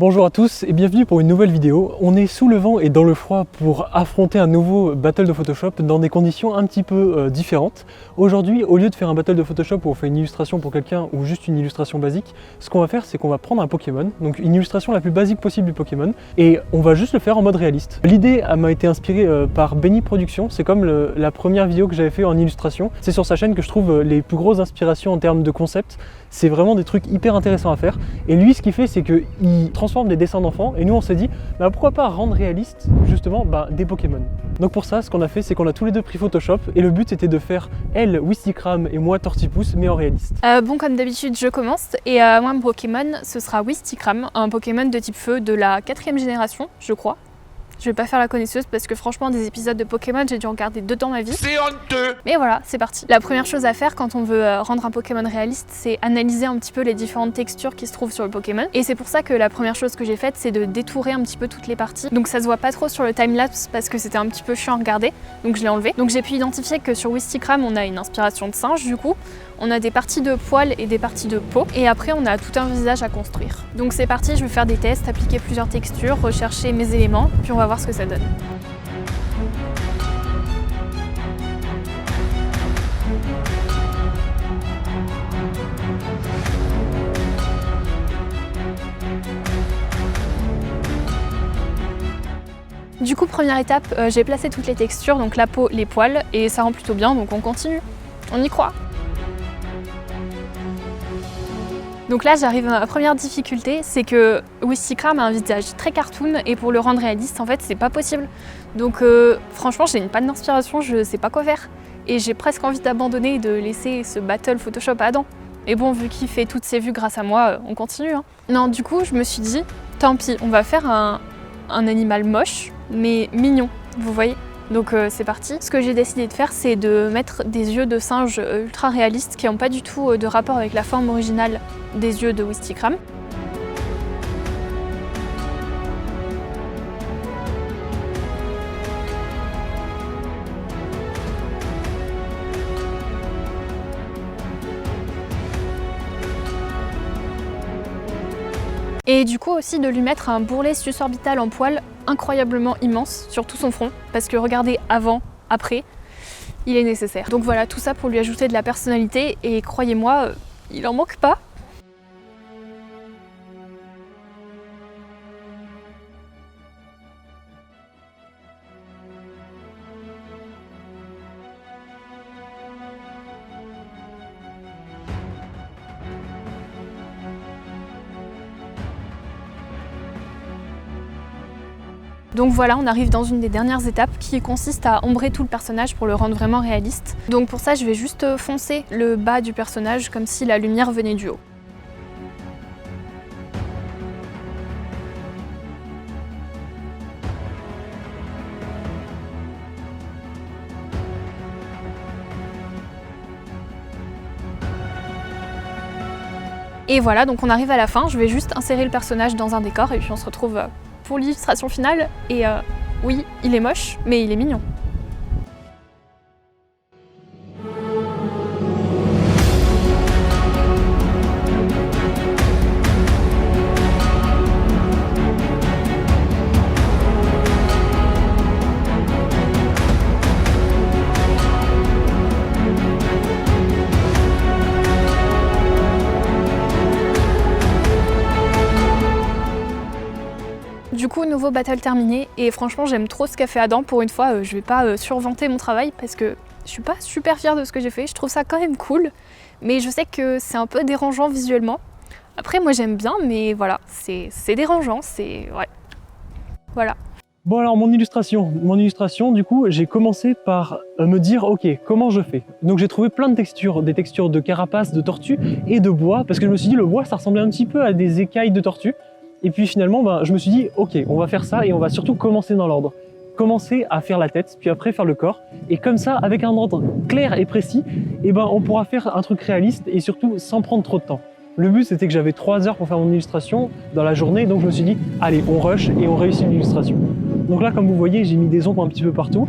Bonjour à tous et bienvenue pour une nouvelle vidéo. On est sous le vent et dans le froid pour affronter un nouveau battle de Photoshop dans des conditions un petit peu différentes. Aujourd'hui, au lieu de faire un battle de Photoshop où on fait une illustration pour quelqu'un ou juste une illustration basique, ce qu'on va faire c'est qu'on va prendre un Pokémon, donc une illustration la plus basique possible du Pokémon, et on va juste le faire en mode réaliste. L'idée m'a été inspirée par Benny Productions, c'est comme la première vidéo que j'avais fait en illustration. C'est sur sa chaîne que je trouve les plus grosses inspirations en termes de concept. C'est vraiment des trucs hyper intéressants à faire. Et lui, ce qu'il fait, c'est qu'il transforme des dessins d'enfants. Et nous, on s'est dit, bah, pourquoi pas rendre réaliste, justement, des Pokémon. Donc pour ça, ce qu'on a fait, c'est qu'on a tous les deux pris Photoshop. Et le but, c'était de faire elle, Wistikram, et moi, Tortipousse, mais en réaliste. Bon, comme d'habitude, je commence. Et moi, mon Pokémon, ce sera Wistikram, un Pokémon de type feu de la 4e génération, je crois. Je vais pas faire la connaisseuse parce que franchement des épisodes de Pokémon j'ai dû en regarder 2 dans ma vie. C'est honteux! Mais voilà, c'est parti. La première chose à faire quand on veut rendre un Pokémon réaliste, c'est analyser un petit peu les différentes textures qui se trouvent sur le Pokémon. Et c'est pour ça que la première chose que j'ai faite, c'est de détourer un petit peu toutes les parties. Donc ça se voit pas trop sur le timelapse parce que c'était un petit peu chiant à regarder. Donc je l'ai enlevé. Donc j'ai pu identifier que sur Wistikram, on a une inspiration de singe du coup. On a des parties de poils et des parties de peau. Et après, on a tout un visage à construire. Donc c'est parti, je vais faire des tests, appliquer plusieurs textures, rechercher mes éléments, puis on va voir ce que ça donne. Du coup, première étape, j'ai placé toutes les textures, donc la peau, les poils, et ça rend plutôt bien, donc on continue. On y croit. Donc là, j'arrive à ma première difficulté, c'est que Wistikram a un visage très cartoon et pour le rendre réaliste, en fait, c'est pas possible. Donc franchement, j'ai une panne d'inspiration, je sais pas quoi faire. Et j'ai presque envie d'abandonner et de laisser ce battle Photoshop à Adam. Et bon, vu qu'il fait toutes ses vues grâce à moi, on continue. Hein. Non, du coup, je me suis dit, tant pis, on va faire un animal moche, mais mignon, vous voyez ? Donc c'est parti. Ce que j'ai décidé de faire, c'est de mettre des yeux de singe ultra réalistes qui n'ont pas du tout de rapport avec la forme originale des yeux de Wistikram. Et du coup aussi de lui mettre un bourrelet susorbital en poil incroyablement immense sur tout son front, parce que regardez avant, après, il est nécessaire. Donc voilà, tout ça pour lui ajouter de la personnalité, et croyez-moi, il en manque pas. Donc voilà, on arrive dans une des dernières étapes qui consiste à ombrer tout le personnage pour le rendre vraiment réaliste. Donc pour ça, je vais juste foncer le bas du personnage comme si la lumière venait du haut. Et voilà, donc on arrive à la fin, je vais juste insérer le personnage dans un décor et puis on se retrouve pour l'illustration finale. Et oui, il est moche, mais il est mignon. Du coup, nouveau battle terminé et franchement j'aime trop ce qu'a fait Adam. Pour une fois, je vais pas survanter mon travail parce que je suis pas super fière de ce que j'ai fait. Je trouve ça quand même cool, mais je sais que c'est un peu dérangeant visuellement. Après moi j'aime bien, mais voilà, c'est dérangeant, c'est... ouais. Voilà. Bon alors mon illustration du coup j'ai commencé par me dire ok comment je fais. Donc j'ai trouvé plein de textures, des textures de carapace, de tortue et de bois parce que je me suis dit le bois ça ressemblait un petit peu à des écailles de tortue. Et puis finalement je me suis dit ok on va faire ça et on va surtout commencer dans l'ordre. Commencer à faire la tête puis après faire le corps et comme ça avec un ordre clair et précis on pourra faire un truc réaliste et surtout sans prendre trop de temps. Le but c'était que j'avais 3 heures pour faire mon illustration dans la journée donc je me suis dit allez on rush et on réussit l'illustration. Donc là comme vous voyez j'ai mis des ombres un petit peu partout.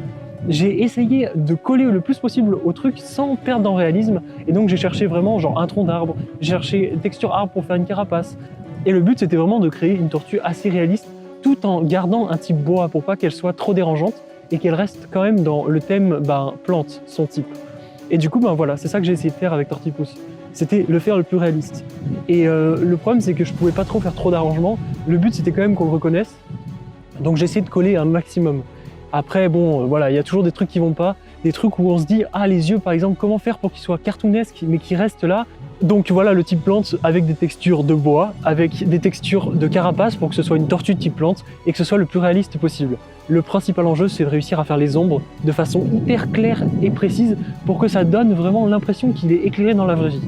J'ai essayé de coller le plus possible au truc sans perdre en réalisme et donc j'ai cherché vraiment genre un tronc d'arbre, j'ai cherché texture arbre pour faire une carapace, Et le but c'était vraiment de créer une tortue assez réaliste tout en gardant un type bois pour pas qu'elle soit trop dérangeante et qu'elle reste quand même dans le thème plante, son type. Et du coup voilà, c'est ça que j'ai essayé de faire avec Tortipousse. C'était le faire le plus réaliste. Et le problème c'est que je pouvais pas faire trop d'arrangements. Le but c'était quand même qu'on le reconnaisse. Donc j'ai essayé de coller un maximum. Après voilà, il y a toujours des trucs qui vont pas, des trucs où on se dit ah les yeux par exemple, comment faire pour qu'ils soient cartoonesques mais qu'ils restent là. Donc voilà le type plante avec des textures de bois, avec des textures de carapace pour que ce soit une tortue de type plante et que ce soit le plus réaliste possible. Le principal enjeu c'est de réussir à faire les ombres de façon hyper claire et précise pour que ça donne vraiment l'impression qu'il est éclairé dans la vraie vie.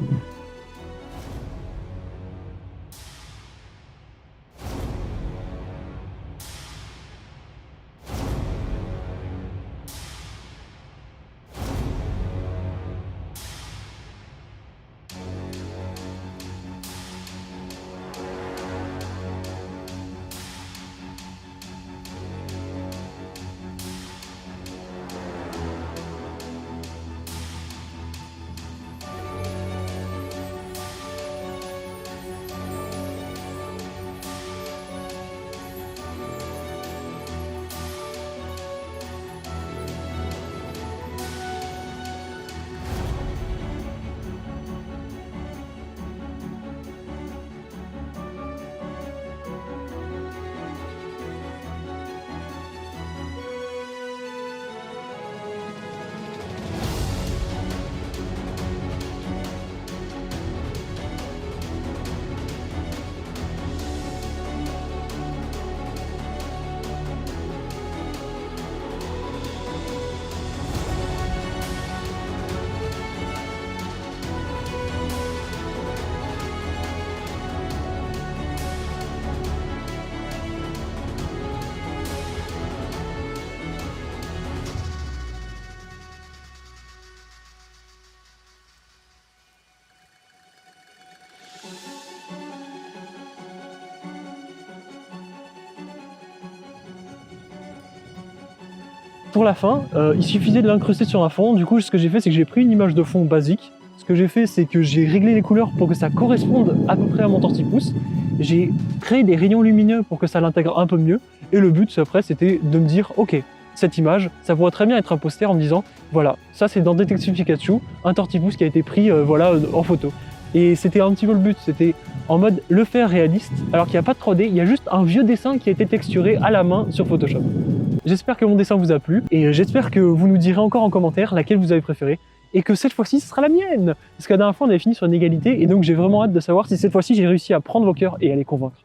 Pour la fin, il suffisait de l'incruster sur un fond. Du coup, ce que j'ai fait, c'est que j'ai pris une image de fond basique. Ce que j'ai fait, c'est que j'ai réglé les couleurs pour que ça corresponde à peu près à mon Tortipousse. J'ai créé des rayons lumineux pour que ça l'intègre un peu mieux. Et le but, après, c'était de me dire, ok, cette image, ça pourrait très bien être un poster en me disant, voilà, ça c'est dans Detective Pikachu, un Tortipousse qui a été pris en photo. Et c'était un petit peu le but, c'était en mode le faire réaliste, alors qu'il n'y a pas de 3D, il y a juste un vieux dessin qui a été texturé à la main sur Photoshop. J'espère que mon dessin vous a plu, et j'espère que vous nous direz encore en commentaire laquelle vous avez préféré, et que cette fois-ci ce sera la mienne. Parce que la dernière fois on avait fini sur une égalité, et donc j'ai vraiment hâte de savoir si cette fois-ci j'ai réussi à prendre vos cœurs et à les convaincre.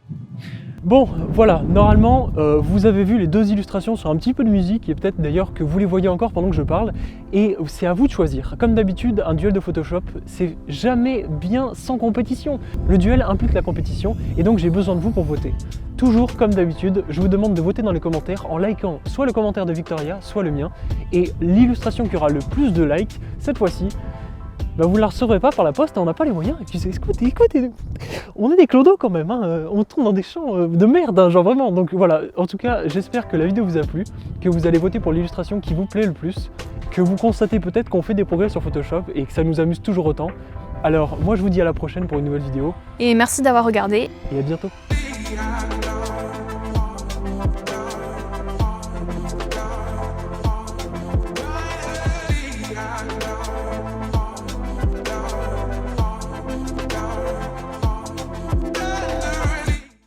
Bon, voilà, normalement, vous avez vu les deux illustrations sur un petit peu de musique, et peut-être d'ailleurs que vous les voyez encore pendant que je parle, et c'est à vous de choisir. Comme d'habitude, un duel de Photoshop, c'est jamais bien sans compétition. Le duel implique la compétition, et donc j'ai besoin de vous pour voter. Toujours comme d'habitude, je vous demande de voter dans les commentaires en likant soit le commentaire de Victoria, soit le mien, et l'illustration qui aura le plus de likes, cette fois-ci, vous ne la recevrez pas par la poste, on n'a pas les moyens. Et puis écoutez, on est des clodos quand même, hein. On tourne dans des champs de merde, hein, genre vraiment. Donc voilà, en tout cas, j'espère que la vidéo vous a plu, que vous allez voter pour l'illustration qui vous plaît le plus, que vous constatez peut-être qu'on fait des progrès sur Photoshop et que ça nous amuse toujours autant. Alors moi je vous dis à la prochaine pour une nouvelle vidéo. Et merci d'avoir regardé. Et à bientôt.